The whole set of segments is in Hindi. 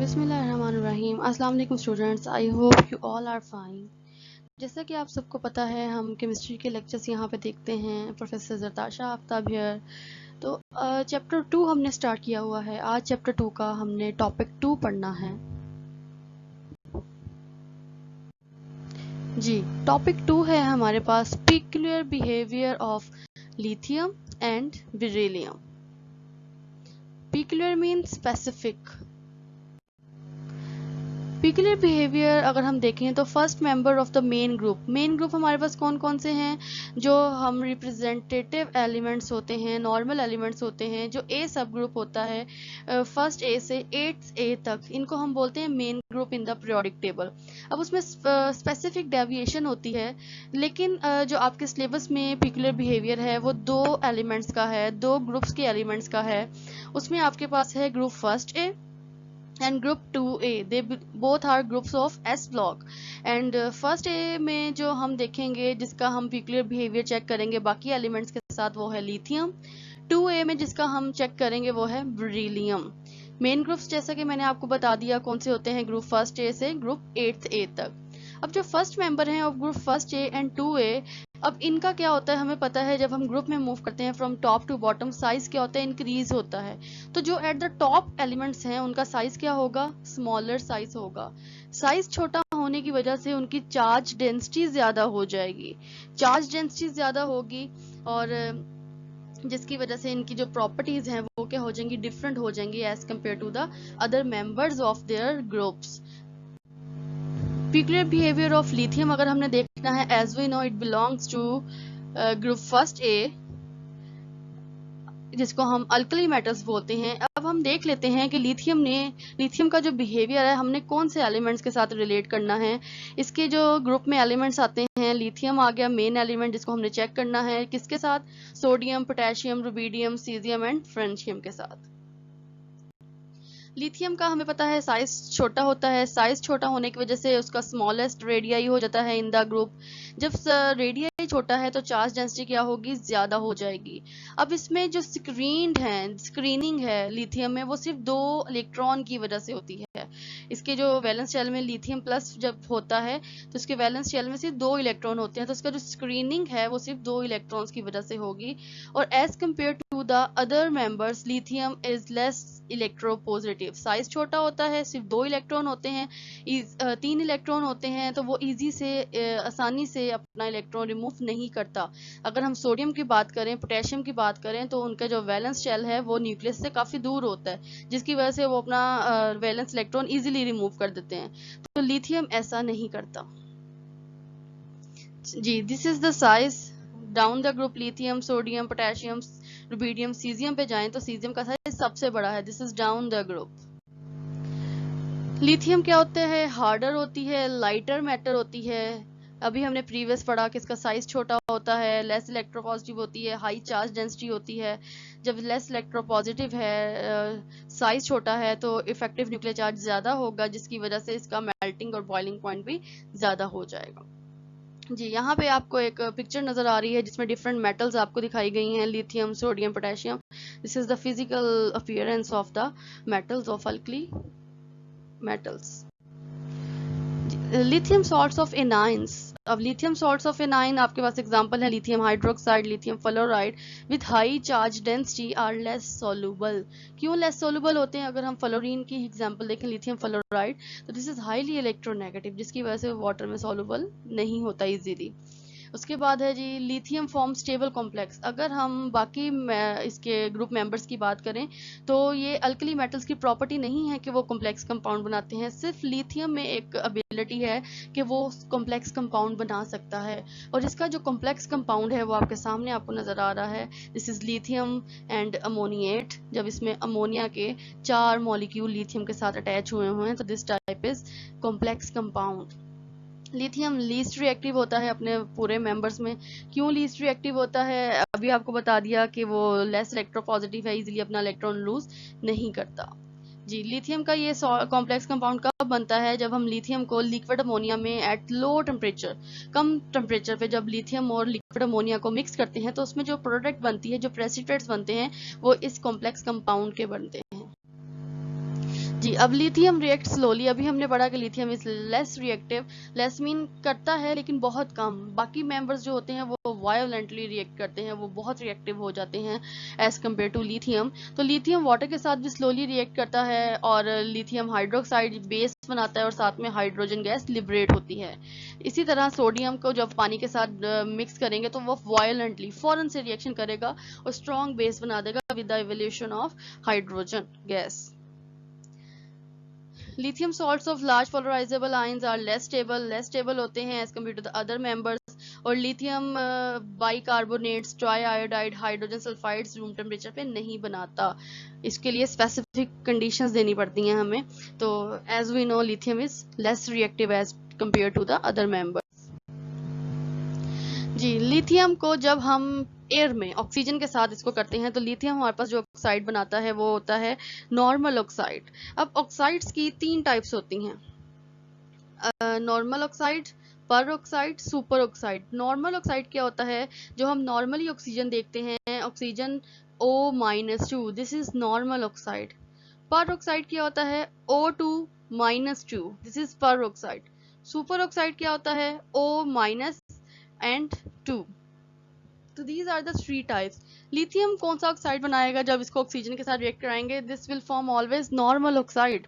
बिस्मिल्लाहिर्रहमानिर्रहीम। अस्सलाम वालेकुम students, I hope you all are fine. जैसा कि आप सबको पता है, हम केमिस्ट्री के लेक्चर्स यहाँ पे देखते हैं। Professor Zartasha Aftab here. तो चैप्टर 2 हमने स्टार्ट किया हुआ है। आज चैप्टर 2 का हमने टॉपिक 2 पढ़ना है। जी, टॉपिक 2 है हमारे पास peculiar behaviour of lithium and beryllium. Peculiar means specific. Peculiar behaviour अगर हम देखें तो first member of the main group हमारे पास कौन कौन से हैं, जो हम रिप्रेजेंटेटिव एलिमेंट्स होते हैं, नॉर्मल एलिमेंट्स होते हैं, जो ए सब ग्रुप होता है फर्स्ट ए से 8th ए तक, इनको हम बोलते हैं main group in the periodic table. अब उसमें स्पेसिफिक डेविएशन होती है, लेकिन जो आपके सिलेबस में पेक्यूलियर बिहेवियर है वो 2 एलिमेंट्स का है, 2 ग्रुप्स के एलिमेंट्स का है। उसमें आपके पास है group first A and group 2A, they both are groups of S block। and first A में जो हम देखेंगे, जिसका हम पेक्यूलियर बिहेवियर चेक करेंगे बाकी एलिमेंट्स के साथ, वो है लिथियम। 2A में जिसका हम चेक करेंगे वो है बेरिलियम। मेन ग्रुप्स जैसा कि मैंने आपको बता दिया कौन से होते हैं, ग्रुप फर्स्ट ए से ग्रुप 8th ए तक। अब जो फर्स्ट मेंबर हैं of group first A and 2A, अब इनका क्या होता है हमें पता है, जब हम ग्रुप में मूव करते हैं from top to bottom, size क्या होता है, इंक्रीज होता है। तो जो एट द टॉप एलिमेंट्स हैं उनका साइज क्या होगा, स्मॉलर साइज होगा। साइज छोटा होने की वजह से उनकी चार्ज डेंसिटी ज्यादा हो जाएगी, चार्ज डेंसिटी ज्यादा होगी, और जिसकी वजह से इनकी जो प्रॉपर्टीज हैं वो क्या हो जाएंगी, डिफरेंट हो जाएंगी as compare to the other members of their groups. Peculiar behaviour of lithium अगर हमने देखना है, as we know it belongs to group first A, जिसको हम अल्कली मेटल्स बोलते हैं। अब हम देख लेते हैं कि लिथियम का जो बिहेवियर है हमने कौन से एलिमेंट्स के साथ रिलेट करना है। इसके जो ग्रुप में एलिमेंट्स आते हैं, लिथियम आ गया मेन एलिमेंट, जिसको हमने चेक करना है किसके साथ, sodium, potassium, rubidium, caesium and francium के साथ। लिथियम का हमें पता है साइज छोटा होता है, साइज छोटा होने की वजह से उसका स्मॉलेस्ट रेडियाई हो जाता है इन द ग्रुप। जब रेडियाई छोटा है तो चार्ज डेंसिटी क्या होगी, ज्यादा हो जाएगी। अब इसमें जो स्क्रीनिंग है लिथियम में, वो सिर्फ 2 इलेक्ट्रॉन की वजह से होती है। इसके जो वैलेंस शेल में लिथियम प्लस जब होता है तो इसके वैलेंस शेल में सिर्फ 2 इलेक्ट्रॉन होते हैं, तो इसका जो स्क्रीनिंग है वो सिर्फ 2 इलेक्ट्रॉन्स की वजह से होगी। और as compare to the other members, lithium is less electropositive. Size छोटा होता है, सिर्फ 2 इलेक्ट्रॉन होते हैं, 3 इलेक्ट्रॉन होते हैं, तो वो आसानी से अपना इलेक्ट्रॉन रिमूव नहीं करता। अगर हम सोडियम की बात करें, पोटेशियम की बात करें, तो उनका जो वैलेंस शेल है वो न्यूक्लियस से काफी दूर होता है, जिसकी वजह से वो अपना वैलेंस इलेक्ट्रॉन इजीली रिमूव कर देते हैं। तो लिथियम ऐसा नहीं करता। जी, this is the size down the group, lithium, sodium, potassium, rubidium, caesium पे जाएं तो सीजियम का साइज सबसे बड़ा है। This is down the group. Lithium क्या होते हैं, हार्डर होती है, लाइटर मैटर होती है। अभी हमने प्रीवियस पढ़ा कि इसका साइज छोटा होता है, लेस इलेक्ट्रोपॉजिटिव होती है, हाई चार्ज डेंसिटी होती है। जब लेस इलेक्ट्रोपॉजिटिव है, साइज छोटा है, तो इफेक्टिव न्यूक्लियर चार्ज ज्यादा होगा, जिसकी वजह से इसका मेल्टिंग और बॉइलिंग पॉइंट भी ज्यादा हो जाएगा। जी, यहाँ पे आपको एक पिक्चर नजर आ रही है जिसमें डिफरेंट मेटल्स आपको दिखाई गई हैं, lithium, sodium, potassium. This is the physical appearance of the metals of alkali metals। Lithium salts of anions. अब लिथियम सॉल्ट्स ऑफ एनाइन आपके पास एग्जांपल है, lithium hydroxide, lithium fluoride with high charge density are less soluble. क्यों लेस सॉल्युबल होते हैं? अगर हम फ्लोरीन की एग्जांपल देखें, लिथियम फ्लोराइड, तो दिस इज हाईली इलेक्ट्रोनेगेटिव, जिसकी वजह से वाटर में सॉल्युबल नहीं होता इजीली। उसके बाद है जी लिथियम फॉर्म स्टेबल कॉम्प्लेक्स। अगर हम बाकी इसके ग्रुप मेंबर्स की बात करें तो ये अल्कली मेटल्स की प्रॉपर्टी नहीं है कि वो कॉम्प्लेक्स कंपाउंड बनाते हैं, सिर्फ लिथियम में एक एबिलिटी है कि वो कॉम्प्लेक्स कंपाउंड बना सकता है। और इसका जो कॉम्प्लेक्स कंपाउंड है वो आपके सामने आपको नजर आ रहा है। This is lithium and ammoniate. जब इसमें अमोनिया के 4 मॉलिक्यूल लिथियम के साथ अटैच हुए हुए हैं तो this type is complex compound. Lithium least reactive होता है अपने पूरे मेंबर्स में। क्यों लीस्ट रिएक्टिव होता है? अभी आपको बता दिया कि वो लेस इलेक्ट्रोपॉजिटिव है, इजीली अपना इलेक्ट्रॉन लूज नहीं करता। जी, लिथियम का ये कॉम्प्लेक्स कंपाउंड कब बनता है? जब हम लिथियम को लिक्विड अमोनिया में at low temperature, come temperature पे जब लिथियम और लिक्विड अमोनिया को मिक्स करते हैं तो उसमें जो प्रोडक्ट बनती है, जो प्रेसिपिटेट्स बनते हैं, वो इस कॉम्प्लेक्स कंपाउंड के बनते हैं। जी, अब लिथियम रिएक्ट स्लोली। अभी हमने पढ़ा कि lithium is less reactive. Less mean करता है लेकिन बहुत कम। बाकी मेंबर्स जो होते हैं वो वायोलेंटली रिएक्ट करते हैं, वो बहुत रिएक्टिव हो जाते हैं एज कम्पेयर टू लिथियम। तो लिथियम वाटर के साथ भी स्लोली रिएक्ट करता है और लिथियम हाइड्रोक्साइड बेस बनाता है और साथ में हाइड्रोजन गैस लिबरेट होती है। इसी तरह सोडियम को जब पानी के साथ मिक्स करेंगे तो वो वायोलेंटली फौरन से रिएक्शन करेगा और स्ट्रॉन्ग बेस बना देगा with the evolution of hydrogen gas. Lithium salts of large polarizable ions are less stable होते हैं as compared to the other members। और lithium bicarbonates, triiodide, hydrogen sulfides room temperature पे नहीं बनाता। इसके लिए स्पेसिफिक कंडीशंस देनी पड़ती हैं हमें। तो as we know lithium is less reactive as compared to the other members। जी, लिथियम को जब हम एयर में ऑक्सीजन के साथ इसको करते हैं तो लिथियम हमारे पास जो ऑक्साइड बनाता है वो होता है नॉर्मल ऑक्साइड। अब ऑक्साइड्स की 3 टाइप्स होती हैं, नॉर्मल ऑक्साइड, पर oxide, super oxide. Normal oxide क्या होता है? जो हम नॉर्मली ऑक्सीजन देखते हैं, oxygen O-2, this is normal oxide. पर ऑक्साइड क्या होता है? O2-2, दिस इज पर ऑक्साइड। सुपर ऑक्साइड क्या होता है? O- and 2। तो these are the 3 types। Lithium कौन सा ऑक्साइड बनाएगा जब इसको ऑक्सीजन के साथ रिएक्ट कराएंगे? This will form always normal oxide.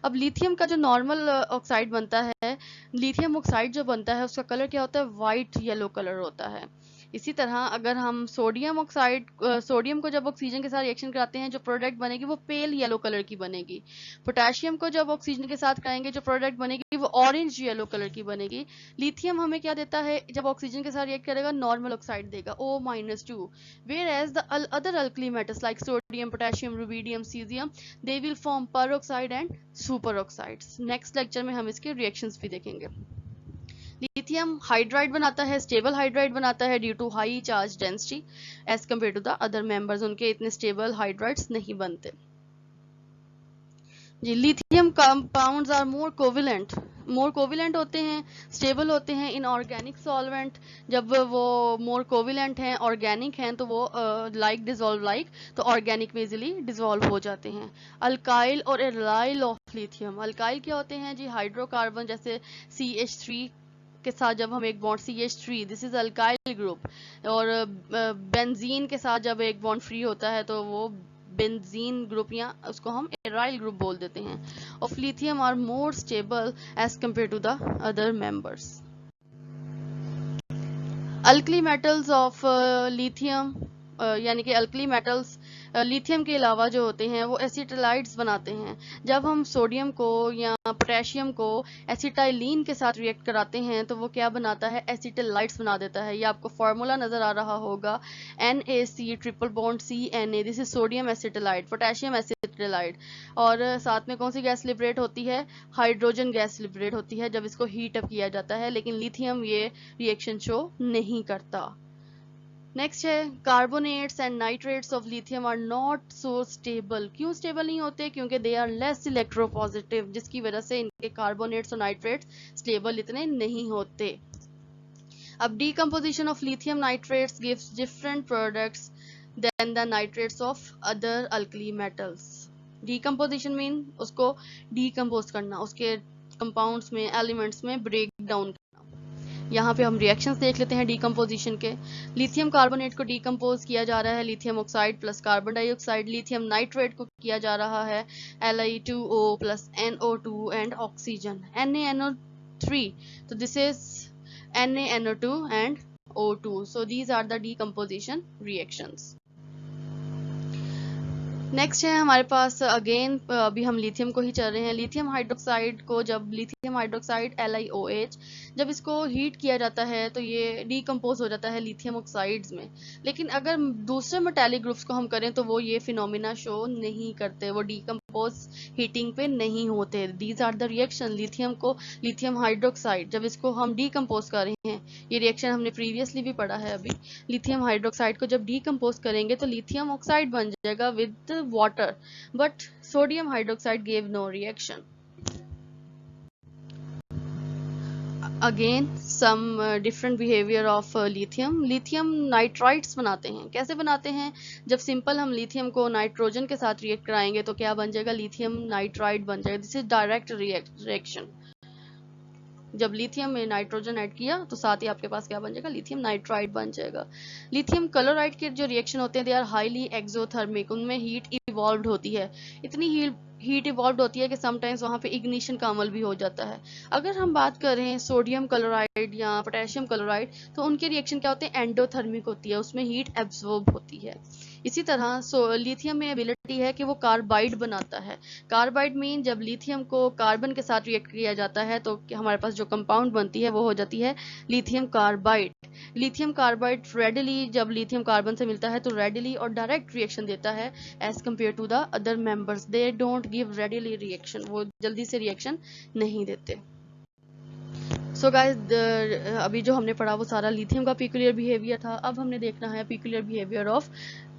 अब लिथियम का जो नॉर्मल ऑक्साइड बनता है, लिथियम ऑक्साइड जो बनता है उसका कलर क्या होता है? वाइट येलो कलर होता है। इसी तरह अगर हम सोडियम ऑक्साइड, सोडियम को जब ऑक्सीजन के साथ रिएक्शन कराते हैं जो प्रोडक्ट बनेगी वो पेल येलो कलर की बनेगी। पोटेशियम को जब ऑक्सीजन के साथ कराएंगे जो प्रोडक्ट बनेगी वो ऑरेंज येलो कलर की बनेगी। लिथियम हमें क्या देता है जब ऑक्सीजन के साथ रिएक्ट करेगा? नॉर्मल ऑक्साइड देगा, O-2। whereas the other alkali metals like sodium, potassium, rubidium, cesium, they will form peroxide and superoxides। Next lecture में हम इसके रिएक्शंस भी देखेंगे। लिथियम हाइड्राइड बनाता है, स्टेबल हाइड्राइड बनाता है due to high charge density as compare to the other members. उनके इतने स्टेबल हाइड्राइड्स नहीं बनते। जी, lithium compounds are more covalent होते हैं, स्टेबल होते हैं इन ऑर्गेनिक सॉल्वेंट। जब वो मोर कोविलेंट हैं, ऑर्गेनिक हैं, तो वो डिजोल्व तो ऑर्गेनिक में इजिली डिजोल्व हो जाते हैं। अल्काइल और एल्काइल ऑफ लिथियम। अल्काइल क्या होते हैं जी? हाइड्रोकार्बन जैसे CH3 के साथ जब हम एक bond CH3, this is alkyl group. और बेंजीन के साथ जब एक बॉन्ड फ्री होता है तो वो बेंजीन ग्रुप या उसको हम एराइल ग्रुप बोल देते हैं। Of lithium are more stable as compare to the other members. Alkali metals of lithium, यानी कि अल्कली मेटल्स लिथियम के अलावा जो होते हैं वो एसिटाइलाइड्स बनाते हैं। जब हम सोडियम को या पोटेशियम को एसिटाइलिन के साथ रिएक्ट कराते हैं तो वो क्या बनाता है? एसिटाइलाइड्स बना देता है। ये आपको फॉर्मूला नजर आ रहा होगा, NaC triple bond CNA, this is sodium acetylide, potassium acetylide. और साथ में कौन सी गैस लिबरेट होती है? हाइड्रोजन गैस लिबरेट होती है जब इसको हीट अप किया जाता है, लेकिन लिथियम ये रिएक्शन शो नहीं करता। नेक्स्ट है carbonates and nitrates of lithium are not so stable. क्यों स्टेबल नहीं होते? क्योंकि दे आर लेस इलेक्ट्रोपॉजिटिव, जिसकी वजह से इनके कार्बोनेट्स और नाइट्रेट्स स्टेबल इतने नहीं होते। अब decomposition of lithium nitrates gives different products than the nitrates of other alkali metals. Decomposition mean उसको डीकम्पोज करना, उसके कंपाउंड्स में, एलिमेंट्स में ब्रेक डाउन। यहाँ पे हम रिएक्शंस देख लेते हैं डीकम्पोजिशन के। लिथियम कार्बोनेट को डीकम्पोज किया जा रहा है lithium oxide plus carbon dioxide. Lithium nitrate को किया जा रहा है Li2O plus NO2 and oxygen NaNO3। तो this is NaNO2 and O2। So these are the decomposition reactions. Next है हमारे पास अगेन, अभी हम लिथियम को ही चल रहे हैं। लिथियम हाइड्रोक्साइड को जब लिथियम हाइड्रोक्साइड LiOH जब इसको हीट किया जाता है तो ये डीकम्पोज हो जाता है लिथियम ऑक्साइड्स में। लेकिन अगर दूसरे मेटालिक ग्रुप्स को हम करें तो वो ये फिनोमिना शो नहीं करते, वो डीकम्पोज हीटिंग पे नहीं होते। These are the reaction. Lithium को, लिथियम हाइड्रोक्साइड जब इसको हम डीकम्पोज कर रहे हैं, ये रिएक्शन हमने प्रीवियसली भी पढ़ा है अभी। लिथियम हाइड्रोक्साइड को जब डीकम्पोज करेंगे तो लिथियम ऑक्साइड बन जाएगा with water, but sodium hydroxide gave no reaction. Again some different behaviour of lithium. Lithium nitrides बनाते हैं। कैसे बनाते हैं? जब सिंपल हम लिथियम को नाइट्रोजन के साथ रिएक्ट कराएंगे तो क्या बन जाएगा? लिथियम नाइट्राइड बन जाएगा। This is direct reaction. जब लिथियम में नाइट्रोजन ऐड किया तो साथ ही आपके पास क्या बन जाएगा? लिथियम नाइट्राइड बन जाएगा। लिथियम क्लोराइड के जो रिएक्शन होते हैं दे आर हाईली एक्सोथर्मिक। उनमें हीट इवॉल्व होती है। इतनी हीट इवॉल्व होती है कि समटाइम्स वहाँ पे इग्निशन का अमल भी हो जाता है। अगर हम बात करें सोडियम क्लोराइड या पोटेशियम क्लोराइड तो उनके रिएक्शन क्या होते हैं? एंडोथर्मिक होती है। उसमें हीट एब्जॉर्ब होती है। इसी तरह लिथियम में एबिलिटी है कि वो कार्बाइड बनाता है। कार्बाइड मीन जब लिथियम को कार्बन के साथ रिएक्ट किया जाता है तो हमारे पास जो कंपाउंड बनती है वो हो जाती है lithium carbide. Lithium carbide readily जब लिथियम कार्बन से मिलता है तो रेडिली और डायरेक्ट रिएक्शन देता है as compare to the other members. They don't give readily reaction. वो जल्दी से रिएक्शन नहीं देते। सो गाइस अभी जो हमने पढ़ा वो सारा लिथियम का पिक्यूलियर बिहेवियर था। अब हमने देखना है peculiar behaviour of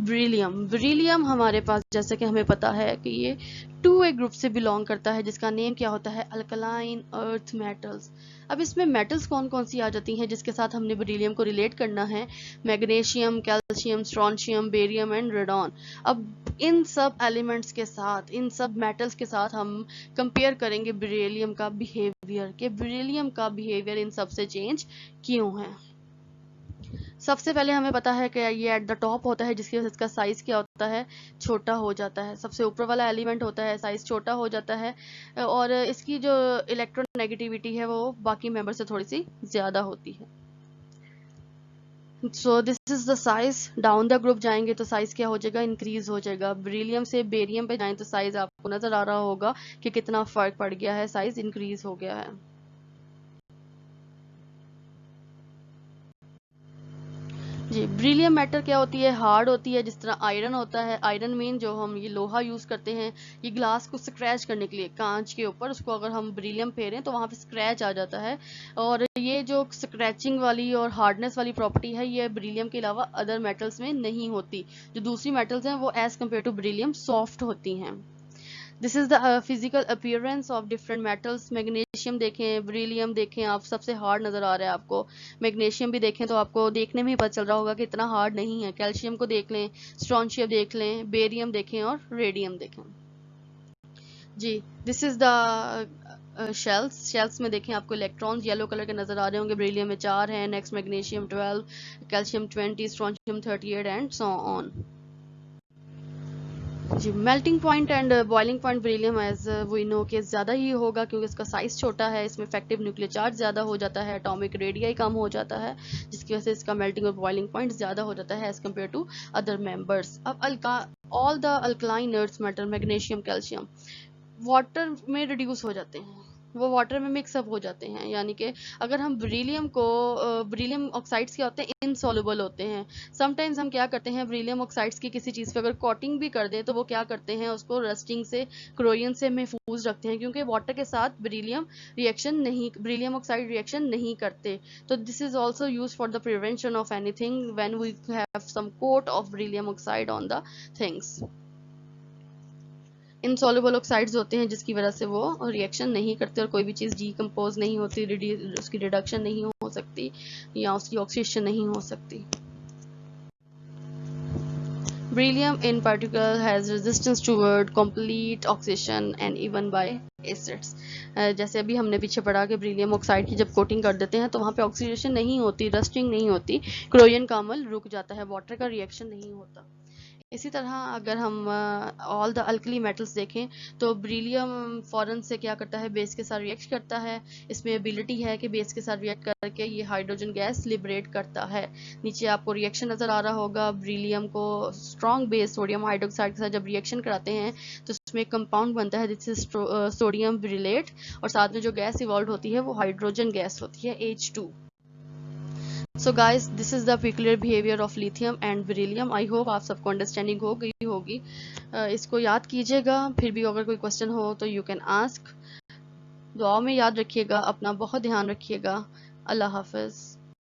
beryllium. Beryllium हमारे पास जैसे कि हमें पता है कि ये 2A ग्रुप से बिलोंग करता है जिसका नेम क्या होता है? Alkaline earth metals. अब इसमें मेटल्स कौन कौन सी आ जाती हैं जिसके साथ हमने बेरिलियम को रिलेट करना है? Magnesium, calcium, strontium, barium and radon. अब इन सब एलिमेंट्स के साथ, इन सब मेटल्स के साथ हम कंपेयर करेंगे बेरिलियम का बिहेवियर कि बेरिलियम का बिहेवियर इन सब से चेंज क्यों है। सबसे पहले हमें पता है कि ये एट द टॉप होता है जिसकी वजह से इसका साइज क्या होता है? छोटा हो जाता है। सबसे ऊपर वाला एलिमेंट होता है, साइज छोटा हो जाता है और इसकी जो इलेक्ट्रोनेगेटिविटी है वो बाकी मेंबर से थोड़ी सी ज्यादा होती है। So this is the size. Down the group जाएंगे तो साइज क्या हो जाएगा? इंक्रीज हो जाएगा। बेरिलियम से बेरियम पे जाएं तो साइज आपको नजर आ रहा होगा कि कितना फर्क पड़ गया है, साइज इंक्रीज हो गया है। जी, बेरिलियम मेटल क्या होती है? हार्ड होती है जिस तरह आयरन होता है। आयरन मीन जो हम ये लोहा यूज करते हैं ये ग्लास को स्क्रैच करने के लिए, कांच के ऊपर उसको अगर हम बेरिलियम फेरें तो वहां पे स्क्रैच आ जाता है। और ये जो स्क्रैचिंग वाली और हार्डनेस वाली प्रॉपर्टी है ये बेरिलियम के अलावा अदर मेटल्स में नहीं होती। जो दूसरी मेटल्स हैं वो as compare to beryllium soft होती हैं। This is the physical appearance of different metals. Magnesium देखें, बेरिलियम देखें, आप सबसे हार्ड नजर आ रहा है आपको। मैग्नीशियम भी देखें तो आपको देखने में ही पता चल रहा होगा कि इतना हार्ड नहीं है। कैल्शियम को देख लें, स्ट्रोंशियम देख लें, बेरियम देखें और रेडियम देखें। जी, दिस इज द शेल्स में देखें आपको इलेक्ट्रॉन्स येलो कलर के नजर आ रहे होंगे। बेरिलियम में 4 हैं, next magnesium 12, calcium 20, strontium 38 and so on. जी, melting point and boiling point beryllium as we know कि ज़्यादा ही होगा क्योंकि इसका साइज छोटा है। इसमें इफेक्टिव न्यूक्लियर चार्ज ज़्यादा हो जाता है, एटॉमिक रेडियाई कम हो जाता है जिसकी वजह से इसका मेल्टिंग और बॉइलिंग पॉइंट ज़्यादा हो जाता है as compare to other members. अब all the alkaline earth metal magnesium, calcium water में रिड्यूस हो जाते हैं, वो वाटर में मिक्सअप हो जाते हैं। यानी कि अगर हम बेरिलियम ऑक्साइड्स क्या होते हैं? इनसॉल्युबल होते हैं। समटाइम्स हम क्या करते हैं बेरिलियम ऑक्साइड्स की किसी चीज़ पे अगर कोटिंग भी कर दें तो वो क्या करते हैं? उसको रस्टिंग से, क्रोयन से महफूज रखते हैं क्योंकि वाटर के साथ बेरिलियम ऑक्साइड रिएक्शन नहीं करते। तो this is also use for the prevention of anything when we have some coat of beryllium oxide on the things. Insoluble oxides होते हैं जिसकी वजह से वो रिएक्शन नहीं करते और कोई भी चीज़ डीकम्पोज नहीं होती, उसकी रिडक्शन नहीं हो सकती या उसकी ऑक्सीडेशन नहीं हो सकती। Beryllium in particular has resistance toward complete oxidation and even by acids। जैसे अभी हमने पीछे पढ़ा कि बेरिलियम ऑक्साइड की जब कोटिंग कर देते हैं तो वहाँ पे ऑक्सीडेशन नहीं होती, रस्टिंग नहीं होती, क्रोयन का अमल रुक जाता है, वाटर का रिएक्शन नहीं होता। इसी तरह अगर हम ऑल द अल्कली मेटल्स देखें तो बेरिलियम फॉरन से क्या करता है? बेस के साथ रिएक्ट करता है। इसमें एबिलिटी है कि बेस के साथ रिएक्ट करके ये हाइड्रोजन गैस लिबरेट करता है। नीचे आपको रिएक्शन नज़र आ रहा होगा। बेरिलियम को स्ट्रॉन्ग बेस सोडियम हाइड्रोक्साइड के साथ जब रिएक्शन कराते हैं तो उसमें एक कंपाउंड बनता है दिस इज सोडियम बेरिलेट और साथ में जो गैस इवॉल्व होती है वो हाइड्रोजन गैस होती है H2। So guys, this is the peculiar behavior of lithium and beryllium। I hope आप सबको अंडरस्टैंडिंग हो गई होगी। इसको याद कीजिएगा, फिर भी अगर कोई क्वेश्चन हो तो यू कैन आस्क। दुआ में याद रखिएगा, अपना बहुत ध्यान रखिएगा। अल्लाह हाफिज।